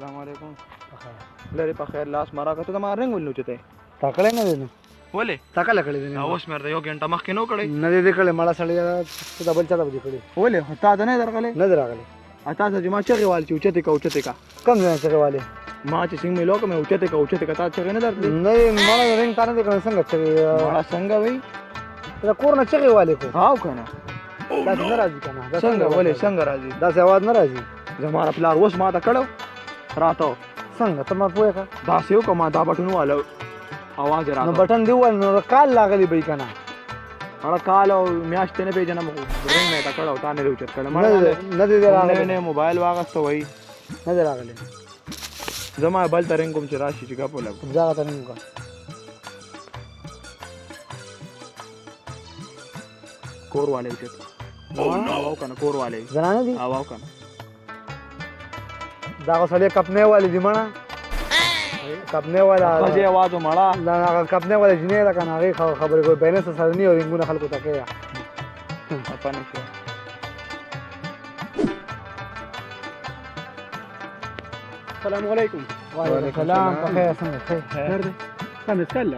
السلام علیکم. لري په خیر لاس مرا کته ما رنگ ولنو چته تکړه نه دي نو ولې تکړه کړی دي اوس مې یو غنټه مخکې نو کړی نه دي کړی مړه سړی ته ډبل چا دې کړی ولې هتا ته نه درغله نه دراغلی اتا ته ما چغي وال چې اوچته کا کم ځای څنګه والے ما چې څنګه مې لوکه مې اوچته کا تا چغي نه درته نه مړه رنګ تانه دي څنګه چې ما څنګه وای دا کور نه چغي والے کو هاو کنه دا څنګه راځي کنه دا څنګه ولې څنګه راځي دا څه आवाज نه راځي زماره پلار اوس ما ته کړو راته څنګه ته ما پوهه کا دا سیو کومه دا بټنو والو आवाज راته نو بٹن دی ول نو کال لاغلی به کنه اړه کال او میاشتې نه پیژنم رنګ نه تا کړو تا نه لوچت کړم نه دي راغلی نه موبایل واغسته وای نه دي راغلی زما بل ترنګ کوم چې راشي چې غاپو لګ ځاګه ته نه کو کور والے اوچت او کنه کور والے زنانه دي او کنه دا سړی کپنے والی دی مړه کپنے والا خځه आवाज مړه دا کپنے والا جنې دا کنه هغه خبرې کوي بیلنس سره نه ورنګونه خلکو ته کوي اپن شو السلام علیکم وعلیکم السلام بخیر څنګه خیر دی څنګه مسکل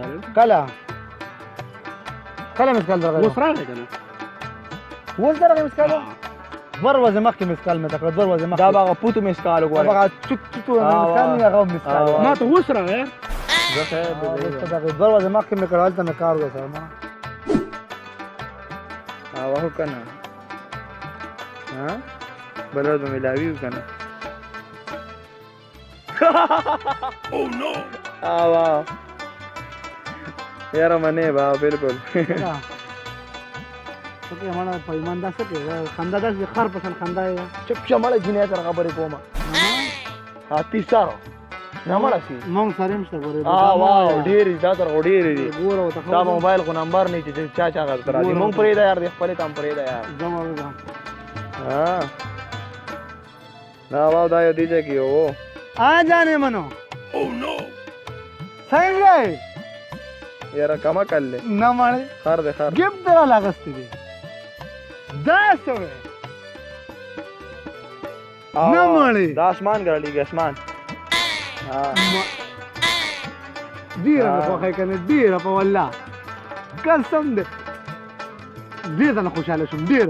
کله مسکل درغلی اوس راغی کنه اوس درغلی مسکل ور وځه مخکې مسکل مې تکړه ور وځه مخکې دا باغه پوتو مسکال وګوره هغه چوک مسکل نه هغه مسکل ما ته اوس راغی زه خیر دی ور وځه مخکې مې کړل ته مې کار وکړ ما او کنه ها بلد ملاوی کنه oh no واو یاره منه با بالکل څنګه مړه پیمان دا څه کې خندا د خر په خندا یې چپ چمړه جنې تر خبرې کومه ها تیسارو نه مړه سي مونږ سره مشته ګورې واو ډېر دا تر ډېر دي ګورو ته دا موبایل کو نمبر نه چې چا غږ تر دي مونږ پرې دا یار دې خپل کام پرې دا یار جمع ها دا واو دا یو دی چې کیو आ जाने मनो oh no څنګه یاره کما کړل نه مړ خر دې خر ګم درا لاغستې دي دا څه نه مړ دا اسمان ګرځي اسمان ها ډیر په خای کنه ډیر په والله قسم دې ډیر نه خوشاله شوم ډیر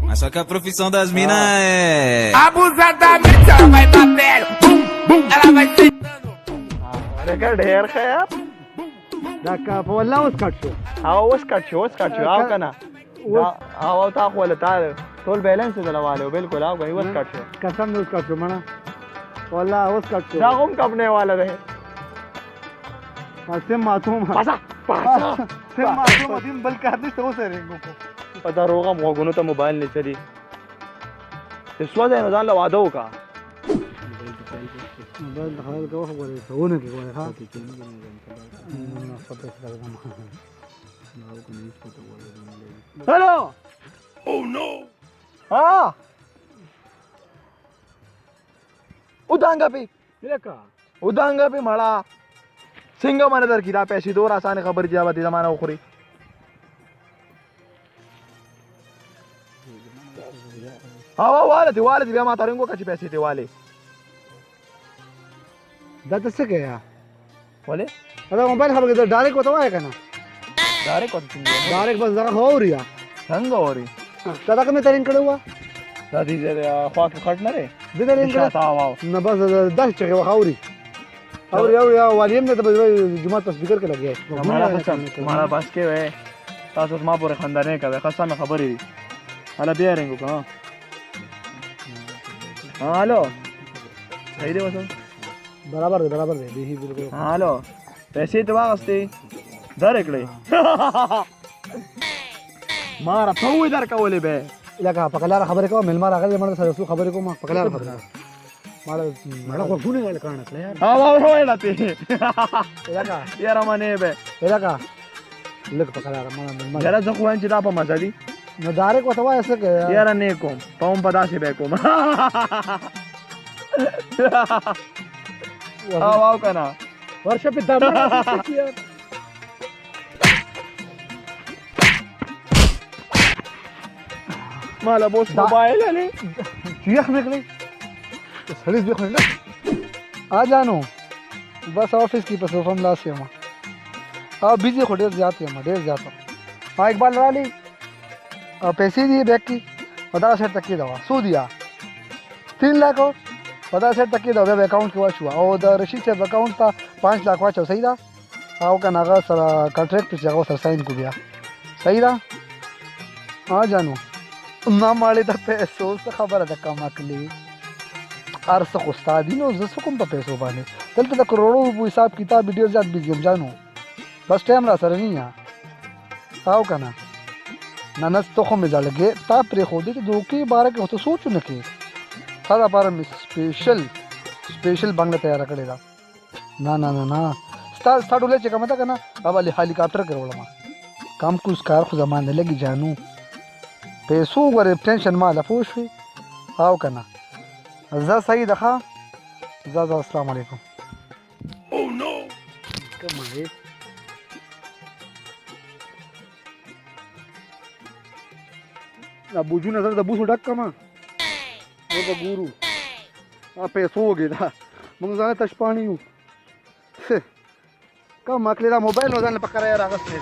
Mas só que a profissão das minas é... Abusadamente ela vai batendo, bum, bum, ela vai sentando. अरे का ढेर है यार دا کا په والله اوس کټ شو اوس کټ شو او کنه او تا خو له تا ټول بیلانس دلواله بالکل او غي اوس کټ شو قسم دې اوس کټ شو مړه والله اوس کټ شو دا کوم کپنے والا رہے سم ماتوم پاسا پاسا سم ماتوم دیم بل کار دې څه وسره رنګو پتا روغه موغونو ته موبایل نه چلی اسوا ده نه ځان له واده وکا بل خلک کوه غوړي څونه کې غوړي ها हेलो oh no हाँ उदांगा पे मळा सिंग मन दर किदा पैसे दोर आसान खबर जी आवाती जमाना उखरी हाँ वाले बिया माता रंगो कच्ची पैसे थे वाले دا څه کې یا वाले دا موبایل خبره ده ډایرکټ وته وای کنه डायरेक्ट कौन सिंग ډایرکټ بس دا هوریا संग औरी دا کومه ترين کړو दादी जे خوا کې خټ نه ره دې ترين کړو تا واو نه بس دا چې هوري هوري والیم نه ته جمعه تصدیق کې لګي हमारा पास के वे تاسو ما پورې خندانه کوي خاصه خبرې دي هلا بیا رنګو کا ها الو صحیح دی وسو برابر دی به بالکل ها الو پیسې ته واغستې درکړې ما را ته وې درکولې به لکه پکلار خبره کوم ملما راغلی مړ سره سو خبره کوم پکلار خبره مړ کو غونه ول کانه یار ها واو وې لاته لکه یاره منه به لکه لکه پکلار مړ یاره زه خو ان چې دا په مزه دي نو ډایرکټ وته وای څه کې یاره نه کوم پوم پداسې به کوم واو کنه ورشه په دمه مالا بوس موبایل علی یخ نکلی سړی ځخ نه आ जानो बस ऑफिस की पस हम ला से हम हाँ बिजी हो ढेर जाते हम ढेर जाता हाँ एक बार लड़ा ली पैसे दिए बैग की 50,000 तक की दवा सो दिया 3 लाख और 50,000 तक की दवा अकाउंट के वाच हुआ और रशीद से अकाउंट था 5 लाख वाच सही था आओ का नागा सर कॉन्ट्रैक्ट जगह सर साइन को गया सही था हाँ जानू ना माले था पैसों से खबर है कमा के लिए अर्स उस्तादी नो जसो कम पे पैसों बाने चल तो करोड़ों रुपये हिसाब किताब वीडियो जात बिजी हम जानू बस टाइम रहा सर नहीं यहाँ आओ का ना ननस तो खो में जा लगे ताप रे खो दे तो दो के 12 के हो तो सोचो न के सादा पार में स्पेशल बंगला तैयार करेगा ना ना ना ना स्टार्ट उले चेक मत करना अब वाली हेलीकॉप्टर करो लमा काम कुछ कार खुद जमाने लगी जानू पैसों करे टेंशन माला पूछ हुई आओ करना जा सही दखा जा अस्सलाम वालेकुम ओह नो कमाए अबू जू नजर दबू सुडक कमा वो तो गुरु आ पैसों हो गया मंग जाने तश पानी हूँ कम अकेला मोबाइल हो जाने पकड़ा यार आगस से